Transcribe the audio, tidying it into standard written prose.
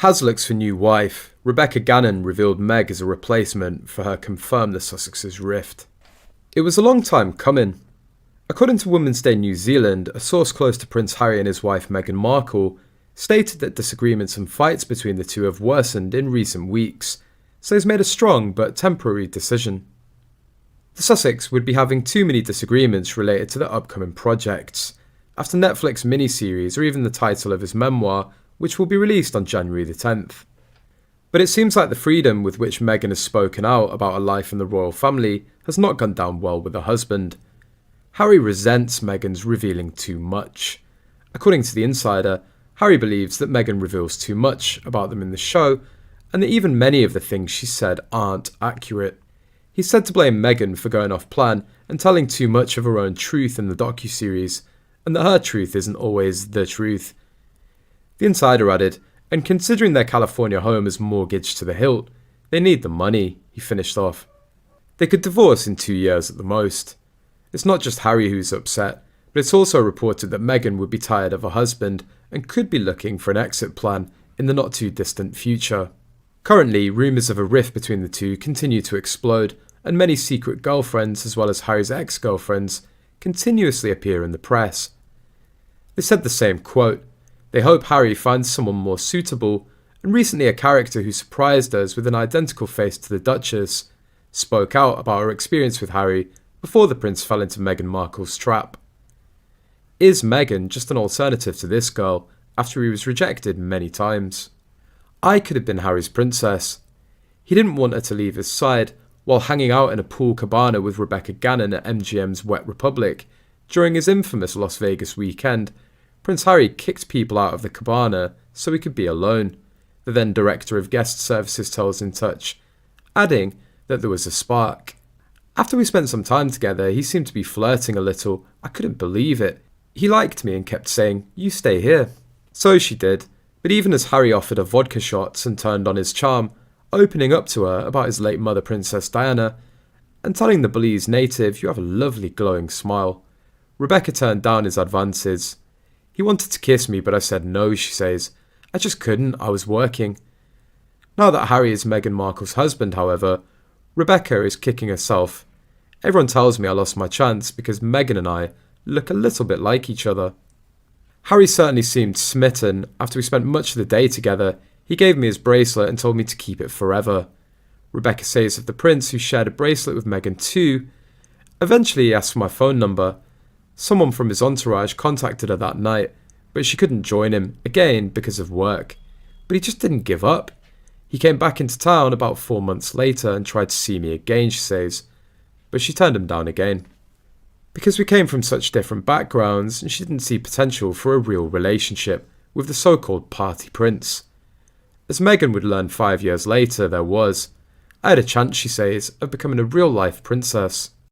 HAZ looks for new wife. Rebeccah Gannon revealed Meg as a replacement for her confirmed the Sussexes rift. It was a long time coming. According to Women's Day New Zealand, a source close to Prince Harry and his wife Meghan Markle stated that disagreements and fights between the two have worsened in recent weeks, so he's made a strong but temporary decision. The Sussex would be having too many disagreements related to the upcoming projects, after Netflix miniseries or even the title of his memoir, which will be released on January the 10th. But it seems like the freedom with which Meghan has spoken out about her life in the royal family has not gone down well with her husband. Harry resents Meghan's revealing too much. According to The Insider, Harry believes that Meghan reveals too much about them in the show, and that even many of the things she said aren't accurate. He's said to blame Meghan for going off plan and telling too much of her own truth in the docuseries, and that her truth isn't always the truth. The Insider added, and considering their California home is mortgaged to the hilt, they need the money, he finished off. They could divorce in 2 years at the most. It's not just Harry who's upset, but it's also reported that Meghan would be tired of her husband and could be looking for an exit plan in the not too distant future. Currently, rumours of a rift between the two continue to explode, and many secret girlfriends, as well as Harry's ex-girlfriends, continuously appear in the press. They said the same quote, they hope Harry finds someone more suitable, and recently a character who surprised us with an identical face to the Duchess spoke out about her experience with Harry before the prince fell into Meghan Markle's trap. Is Meghan just an alternative to this girl after he was rejected many times? I could have been Harry's princess. He didn't want her to leave his side while hanging out in a pool cabana with Rebeccah Gannon at MGM's Wet Republic during his infamous Las Vegas weekend. Prince Harry kicked people out of the cabana so he could be alone, the then Director of Guest Services tells In Touch, adding that there was a spark. After we spent some time together, he seemed to be flirting a little. I couldn't believe it. He liked me and kept saying, "You stay here." So she did, but even as Harry offered her vodka shots and turned on his charm, opening up to her about his late mother Princess Diana, and telling the Belize native, "You have a lovely glowing smile," Rebeccah turned down his advances. He wanted to kiss me, but I said no, she says. I just couldn't, I was working. Now that Harry is Meghan Markle's husband, however, Rebeccah is kicking herself. Everyone tells me I lost my chance because Meghan and I look a little bit like each other. Harry certainly seemed smitten. After we spent much of the day together, he gave me his bracelet and told me to keep it forever. Rebeccah says of the prince, who shared a bracelet with Meghan too. Eventually he asked for my phone number. Someone from his entourage contacted her that night, but she couldn't join him, again because of work. But he just didn't give up. He came back into town about 4 months later and tried to see me again, she says, but she turned him down again. Because we came from such different backgrounds, and she didn't see potential for a real relationship with the so-called party prince. As Meghan would learn 5 years later, there was. I had a chance, she says, of becoming a real-life princess.